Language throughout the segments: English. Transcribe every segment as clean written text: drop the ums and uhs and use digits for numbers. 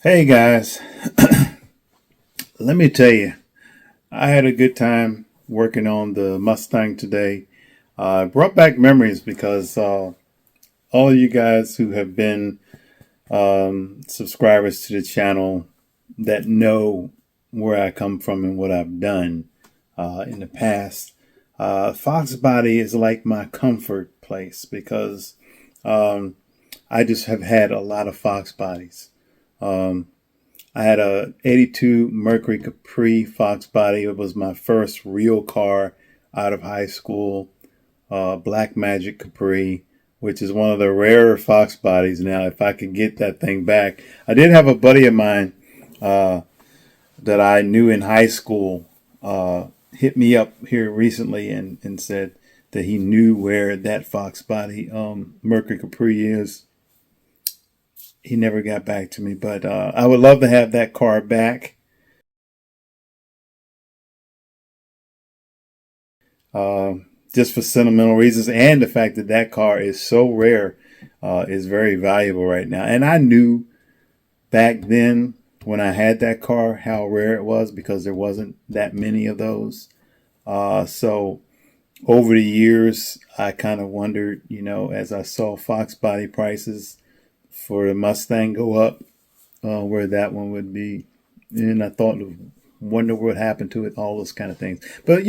Hey guys, let me tell you, I had a good time working on the Mustang today. Brought back memories because all of you guys who have been subscribers to the channel that know where I come from and what I've done in the past, Foxbody is like my comfort place because I just have had a lot of Foxbodies. I had a 82 Mercury Capri Foxbody. It was my first real car out of high school. Black Magic Capri, which is one of the rarer Foxbodies now. If I could get that thing back. I did have a buddy of mine that I knew in high school hit me up here recently and said that he knew where that Foxbody Mercury Capri is. He never got back to me, but I would love to have that car back. Just for sentimental reasons, and the fact that that car is so rare, is very valuable right now. And I knew back then when I had that car how rare it was because there wasn't that many of those. So over the years, I kind of wondered, as I saw Foxbody prices for the Mustang go up, where that one would be. And I thought, wonder what happened to it, all those kind of things. But,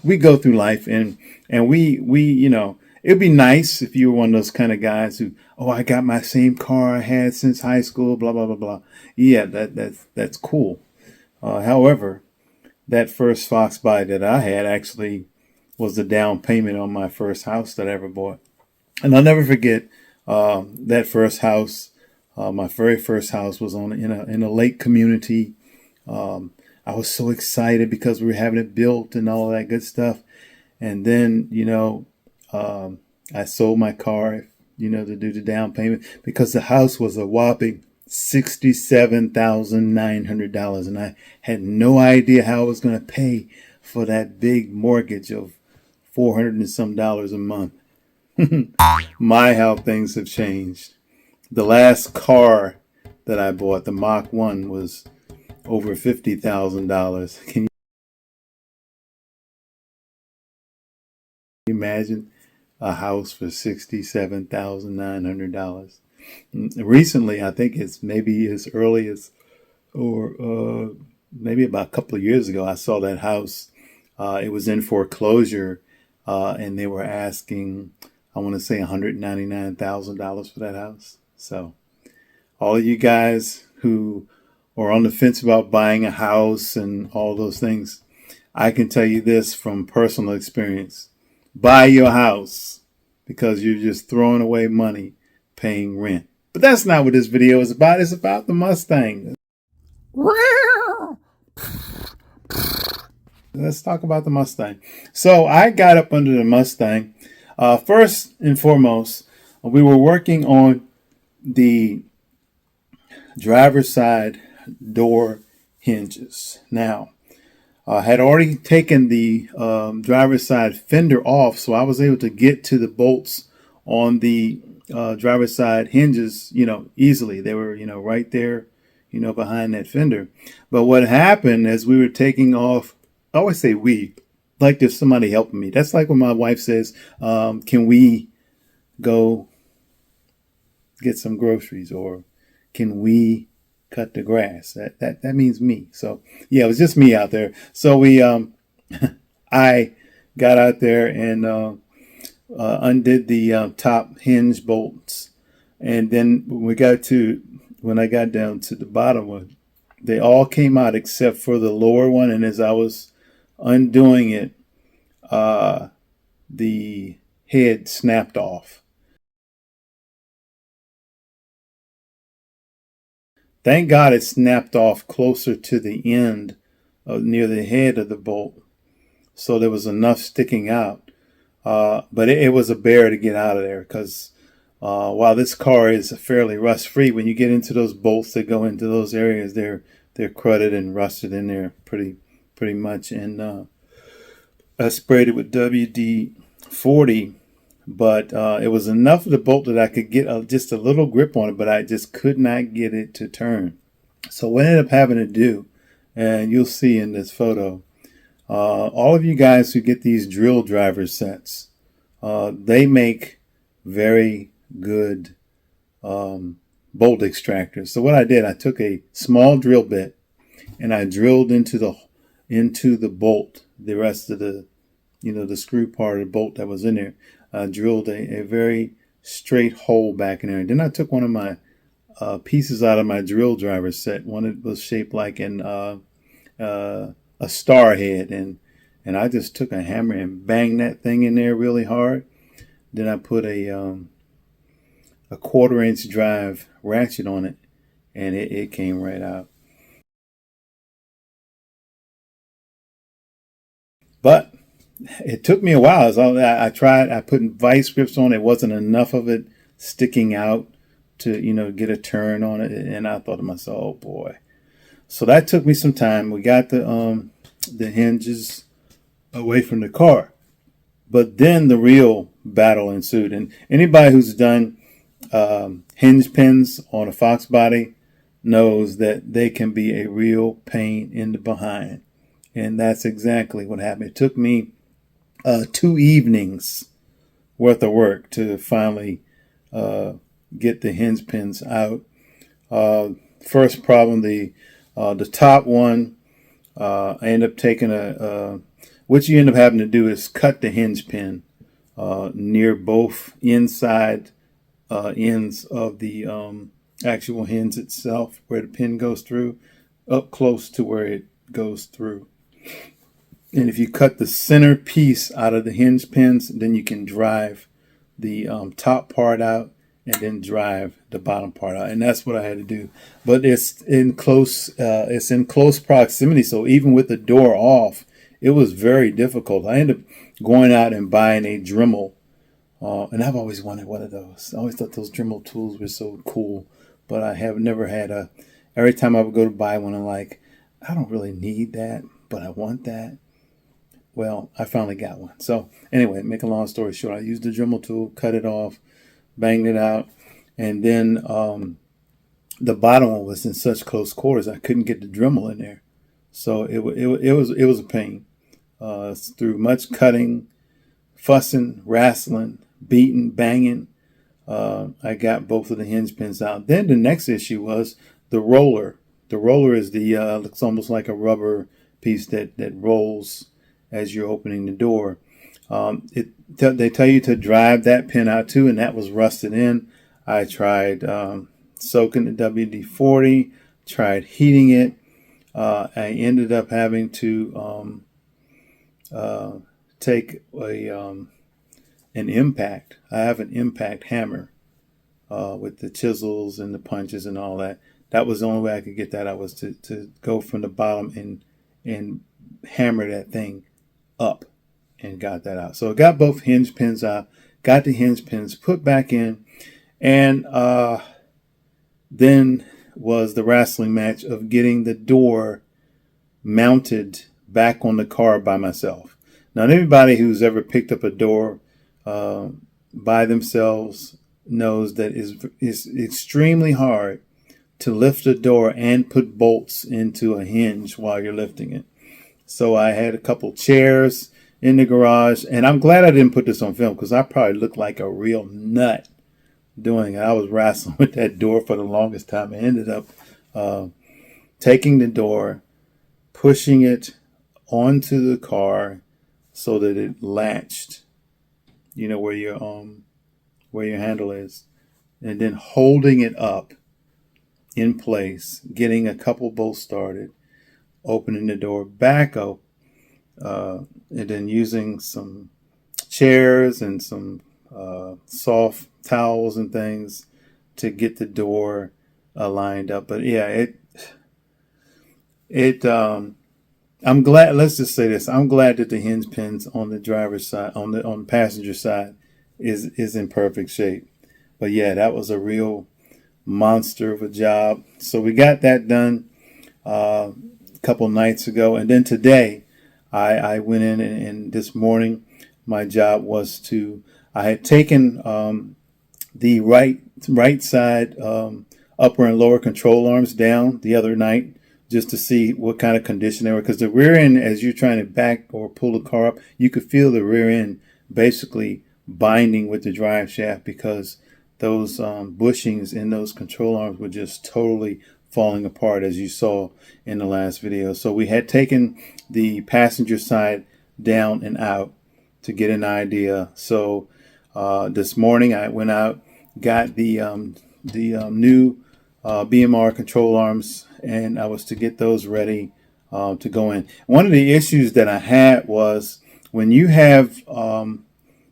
we go through life and we it'd be nice if you were one of those kind of guys who, I got my same car I had since high school, blah, blah, blah, blah. Yeah, that's cool. However, that first Foxbody that I had actually was the down payment on my first house that I ever bought. And I'll never forget that first house. My very first house was in a lake community. I was so excited because we were having it built and all that good stuff. And then, I sold my car, to do the down payment because the house was a whopping $67,900. And I had no idea how I was going to pay for that big mortgage of $400 and some a month. My, how things have changed. The last car that I bought, the Mach 1, was over $50,000. Can you imagine a house for $67,900? Recently, I think it's maybe as early as, or maybe about a couple of years ago, I saw that house. It was in foreclosure, and they were asking, I want to say $199,000 for that house. So all of you guys who are on the fence about buying a house and all those things, I can tell you this from personal experience. Buy your house because you're just throwing away money paying rent. But that's not what this video is about. It's about the Mustang. Let's talk about the Mustang. So I got up under the Mustang. First and foremost, we were working on the driver's side door hinges. Now, I had already taken the driver's side fender off, so I was able to get to the bolts on the driver's side hinges, easily. They were, right there, behind that fender. But what happened as we were taking off, I always say we, like there's somebody helping me. That's like when my wife says, can we go get some groceries, or can we cut the grass? That means me. So yeah, it was just me out there. So we I got out there and undid the top hinge bolts, and then when I got down to the bottom one, they all came out except for the lower one. And as I was undoing it, the head snapped off. Thank God it snapped off closer to the end, near the head of the bolt, so there was enough sticking out. But it was a bear to get out of there because while this car is fairly rust-free, when you get into those bolts that go into those areas, they're crudded and rusted in there pretty much. And I sprayed it with WD-40. But it was enough of the bolt that I could get just a little grip on it, but I just could not get it to turn. So what I ended up having to do, and you'll see in this photo, all of you guys who get these drill driver sets, they make very good bolt extractors. So what I did, I took a small drill bit and I drilled into the bolt, the rest of the the screw part of the bolt that was in there. I drilled a very straight hole back in there. And then I took one of my pieces out of my drill driver set. One that was shaped like a star head, and I just took a hammer and banged that thing in there really hard. Then I put a 1/4-inch drive ratchet on it, and it came right out. But it took me a while. I tried. I put vice grips on. It wasn't enough of it sticking out to get a turn on it, and I thought to myself, oh boy. So that took me some time. We got the hinges away from the car, but then the real battle ensued. And anybody who's done hinge pins on a Foxbody knows that they can be a real pain in the behind, and that's exactly what happened. It took me 2 evenings worth of work to finally get the hinge pins out. First problem, the top one, I end up taking what you end up having to do is cut the hinge pin near both inside ends of the actual hinge itself, where the pin goes through, up close to where it goes through. And if you cut the center piece out of the hinge pins, then you can drive the top part out and then drive the bottom part out. And that's what I had to do. But it's in close proximity. So even with the door off, it was very difficult. I ended up going out and buying a Dremel. And I've always wanted one of those. I always thought those Dremel tools were so cool. But I have never had every time I would go to buy one, I'm like, I don't really need that, but I want that. Well, I finally got one. So anyway, make a long story short, I used the Dremel tool, cut it off, banged it out, and then the bottom one was in such close quarters I couldn't get the Dremel in there. So it was a pain. Through much cutting, fussing, wrastling, beating, banging, I got both of the hinge pins out. Then the next issue was the roller. The roller is looks almost like a rubber piece that rolls as you're opening the door. They tell you to drive that pin out too, and that was rusted in. I tried soaking the WD-40, tried heating it. I ended up having to take an impact. I have an impact hammer with the chisels and the punches and all that. That was the only way I could get that out, was to go from the bottom and hammer that thing up, and got that out. So I got both hinge pins out, got the hinge pins put back in, and then was the wrestling match of getting the door mounted back on the car by myself. Now, anybody who's ever picked up a door by themselves knows that it's extremely hard to lift a door and put bolts into a hinge while you're lifting it. So I had a couple chairs in the garage, and I'm glad I didn't put this on film, because I probably looked like a real nut doing it. I was wrestling with that door for the longest time. I ended up taking the door, pushing it onto the car so that it latched, where your handle is, and then holding it up in place, getting a couple bolts started, opening the door back up, and then using some chairs and some soft towels and things to get the door lined up. But yeah, I'm glad. Let's just say this: I'm glad that the hinge pins on the driver's side, on the passenger side, is in perfect shape. But yeah, that was a real monster of a job. So we got that done a couple nights ago, and then today I went in, and this morning my job was I had taken the right side upper and lower control arms down the other night just to see what kind of condition they were. Because the rear end, as you're trying to back or pull the car up, you could feel the rear end basically binding with the drive shaft because those bushings in those control arms were just totally falling apart, as you saw in the last video. So we had taken the passenger side down and out to get an idea. So this morning I went out, got the new BMR control arms, and I was to get those ready to go in. One of the issues that I had was when you have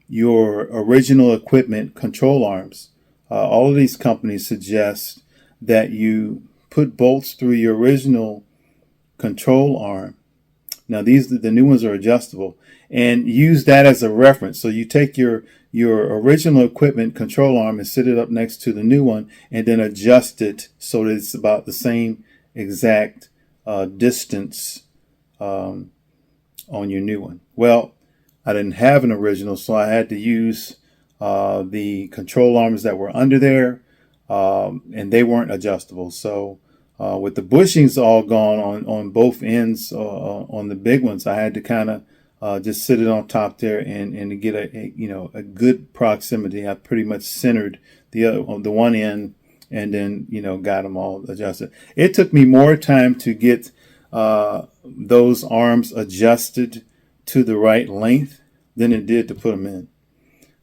your original equipment control arms, all of these companies suggest that you put bolts through your original control arm. Now the new ones are adjustable, and use that as a reference. So you take your original equipment control arm and sit it up next to the new one, and then adjust it so that it's about the same exact distance on your new one. Well, I didn't have an original, so I had to use the control arms that were under there, and they weren't adjustable. So with the bushings all gone on both ends on the big ones, I had to kind of just sit it on top there and to get a good proximity. I pretty much centered the one end, and then got them all adjusted. It took me more time to get those arms adjusted to the right length than it did to put them in.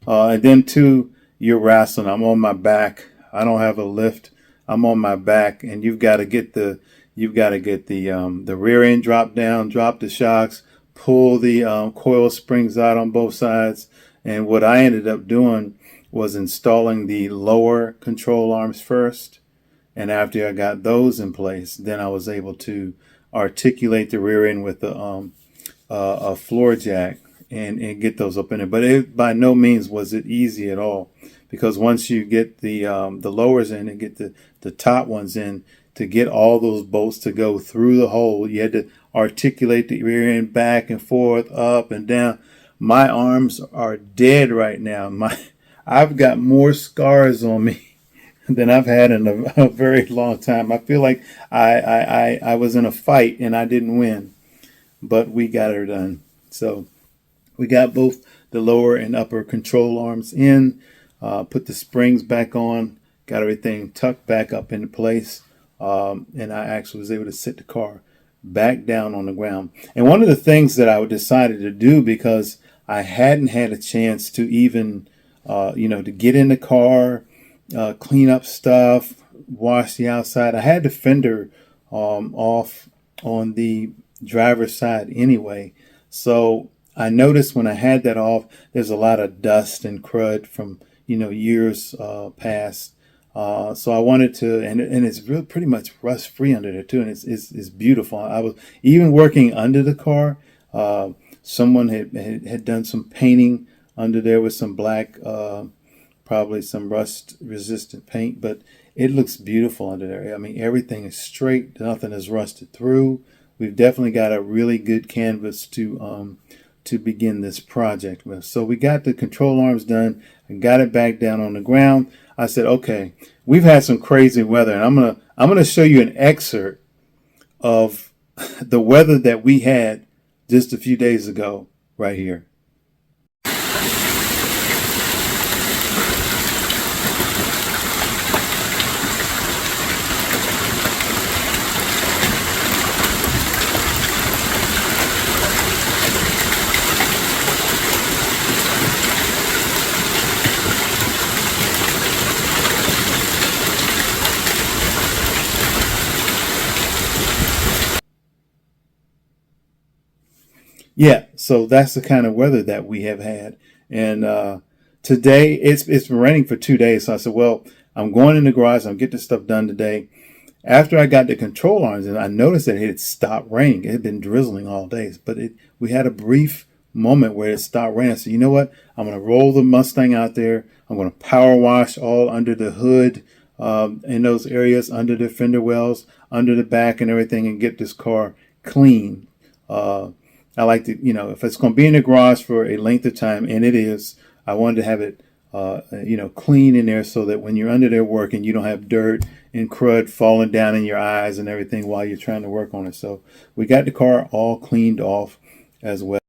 And then too, you're wrestling. I'm on my back. I don't have a lift. I'm on my back, and you've got to get the rear end drop down, drop the shocks, pull the coil springs out on both sides. And what I ended up doing was installing the lower control arms first, and after I got those in place, then I was able to articulate the rear end with a floor jack and get those up in there. But it by no means was it easy at all, because once you get the lowers in and get the top ones in, to get all those bolts to go through the hole, you had to articulate the rear end back and forth, up and down. My arms are dead right now. I've got more scars on me than I've had in a very long time. I feel like I was in a fight and I didn't win, but we got her done. So we got both the lower and upper control arms in, put the springs back on, got everything tucked back up into place, and I actually was able to sit the car back down on the ground. And one of the things that I decided to do, because I hadn't had a chance to even to get in the car, clean up stuff, wash the outside. I had the fender off on the driver's side anyway. So I noticed when I had that off, there's a lot of dust and crud from years past. So I wanted to, and it's really pretty much rust free under there too, and it's beautiful. I was even working under the car. Someone had done some painting under there with some black, probably some rust resistant paint, but it looks beautiful under there. I mean, everything is straight, nothing is rusted through. We've definitely got a really good canvas to begin this project with. So we got the control arms done and got it back down on the ground. I said, okay, we've had some crazy weather, and I'm gonna show you an excerpt of the weather that we had just a few days ago right here. Yeah, so that's the kind of weather that we have had. And today, it's been raining for 2 days. So I said, well, I'm going in the garage. I'm getting this stuff done today. After I got the control arms in, I noticed that it had stopped raining. It had been drizzling all day. But we had a brief moment where it stopped raining. I said, you know what? I'm going to roll the Mustang out there. I'm going to power wash all under the hood, in those areas, under the fender wells, under the back and everything, and get this car clean. I like to, if it's going to be in the garage for a length of time, and it is, I wanted to have it clean in there so that when you're under there working, you don't have dirt and crud falling down in your eyes and everything while you're trying to work on it. So we got the car all cleaned off as well.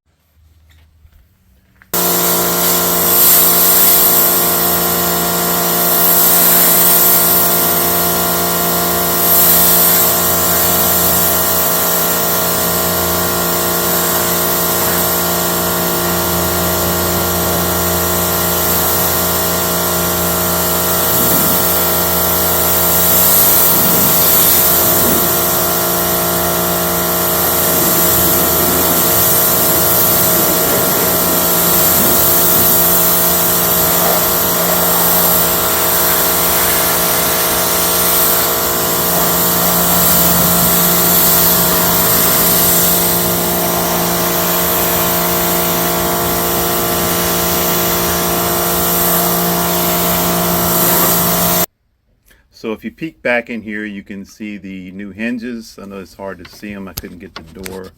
So if you peek back in here, you can see the new hinges. I know it's hard to see them. I couldn't get the door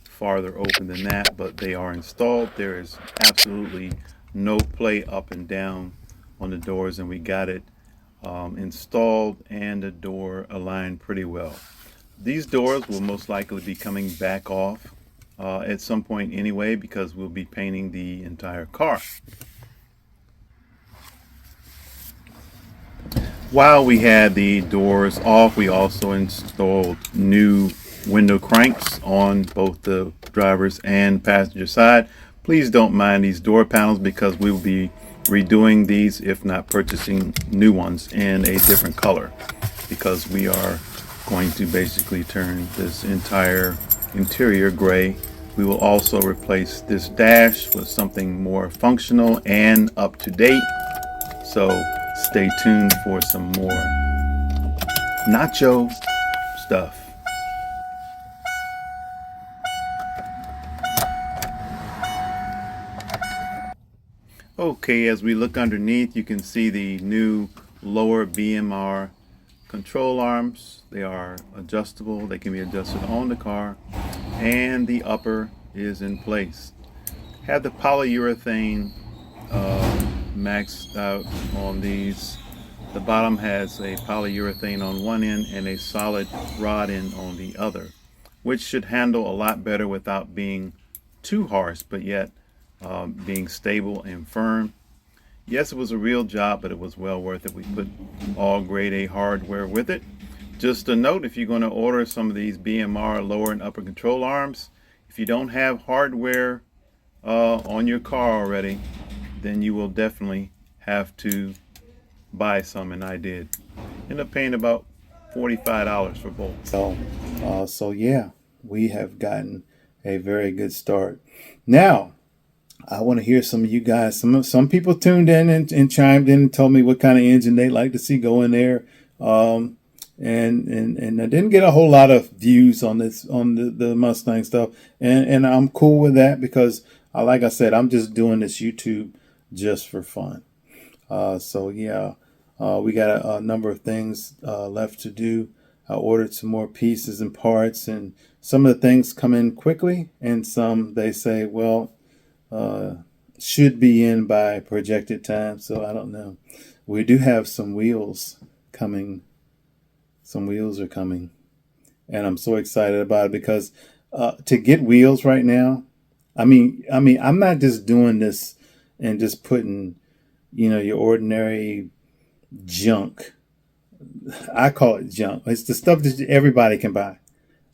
farther open than that, but they are installed. There is absolutely no play up and down on the doors, and we got it installed and the door aligned pretty well. These doors will most likely be coming back off at some point anyway, because we'll be painting the entire car. While we had the doors off, we also installed new window cranks on both the driver's and passenger side. Please don't mind these door panels, because we will be redoing these, if not purchasing new ones in a different color, because we are going to basically turn this entire interior gray. We will also replace this dash with something more functional and up to date. So stay tuned for some more nacho stuff. Okay, as we look underneath, you can see the new lower BMR control arms. They are adjustable. They can be adjusted on the car, and the upper is in place. Have the polyurethane maxed out on these. The bottom has a polyurethane on one end and a solid rod end on the other, which should handle a lot better without being too harsh, but yet being stable and firm. Yes, it was a real job, but it was well worth it. We put all grade A hardware with it. Just a note, if you're going to order some of these BMR lower and upper control arms, if you don't have hardware on your car already, then you will definitely have to buy some, and I did. End up paying about $45 for both. So yeah, we have gotten a very good start. Now, I want to hear some of you guys. Some people tuned in and chimed in and told me what kind of engine they'd like to see go in there. And I didn't get a whole lot of views on this, on the Mustang stuff, and I'm cool with that, because like I said, I'm just doing this YouTube just for fun. So yeah, we got a number of things left to do. I ordered some more pieces and parts, and some of the things come in quickly, and some they say, well, should be in by projected time. So I don't know. We do have some wheels coming. Some wheels are coming, and I'm so excited about it, because to get wheels right now, I mean, I'm not just doing this and just putting, your ordinary junk. I call it junk. It's the stuff that everybody can buy.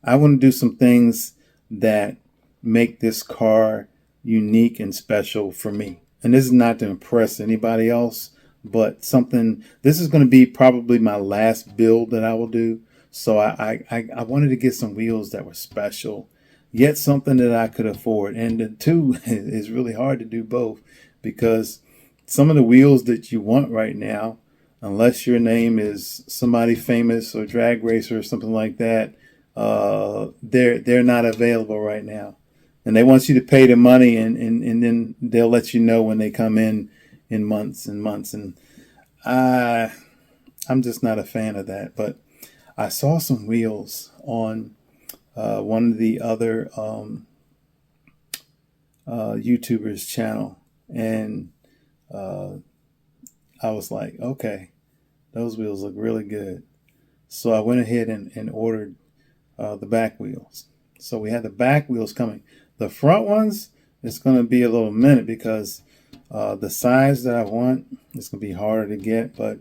I want to do some things that make this car unique and special for me. And this is not to impress anybody else, but this is going to be probably my last build that I will do. So I wanted to get some wheels that were special, yet something that I could afford. And the two is really hard to do both, because some of the wheels that you want right now, unless your name is somebody famous or drag racer or something like that, they're not available right now. And they want you to pay the money, and then they'll let you know when they come in months and months. And I'm just not a fan of that. But I saw some wheels on one of the other YouTubers' channel, and I was like, okay, those wheels look really good. So I went ahead and ordered the back wheels. So we had the back wheels coming. The front ones, it's going to be a little minute because the size that I want, it's going to be harder to get. But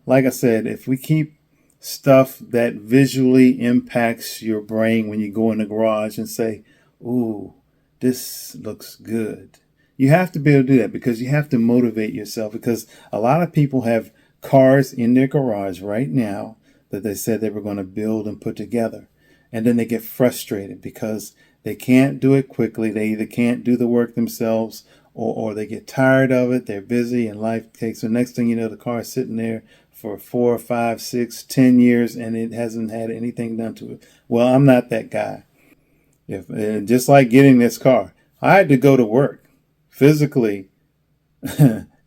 like I said, if we keep stuff that visually impacts your brain when you go in the garage and say, ooh, this looks good. You have to be able to do that because you have to motivate yourself, because a lot of people have cars in their garage right now that they said they were going to build and put together. And then they get frustrated because they can't do it quickly. They either can't do the work themselves, or they get tired of it. They're busy and life takes. So next thing you know, the car is sitting there for 4, 5, 6, 10 years and it hasn't had anything done to it. Well, I'm not that guy. Just like getting this car, I had to go to work physically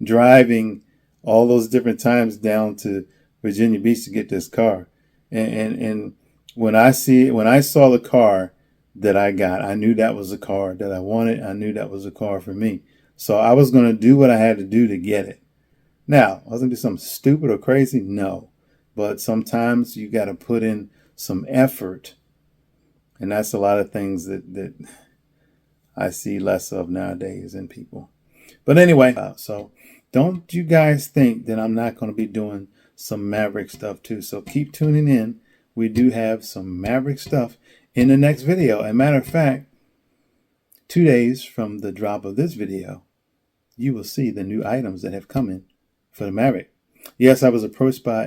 driving all those different times down to Virginia Beach to get this car. And when I saw the car that I got, I knew that was the car that I wanted. I knew that was the car for me. So I was going to do what I had to do to get it. Now, I wasn't going to do something stupid or crazy. No. But sometimes you got to put in some effort. And that's a lot of things that I see less of nowadays in people. But anyway, so don't you guys think that I'm not going to be doing some Maverick stuff too. So keep tuning in. We do have some Maverick stuff in the next video. As a matter of fact, 2 days from the drop of this video, you will see the new items that have come in for the Maverick. Yes, I was approached by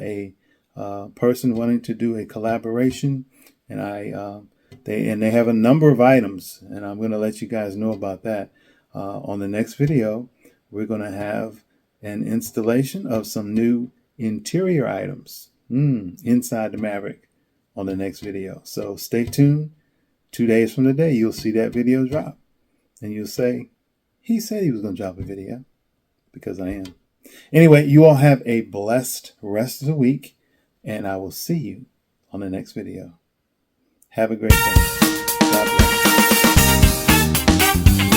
a person wanting to do a collaboration, and they have a number of items, and I'm going to let you guys know about that. On the next video, we're going to have an installation of some new interior items inside the Maverick on the next video. So stay tuned. 2 days from today, you'll see that video drop. And you'll say, he said he was going to drop a video, because I am. Anyway, you all have a blessed rest of the week, and I will see you on the next video. Have a great day. God bless.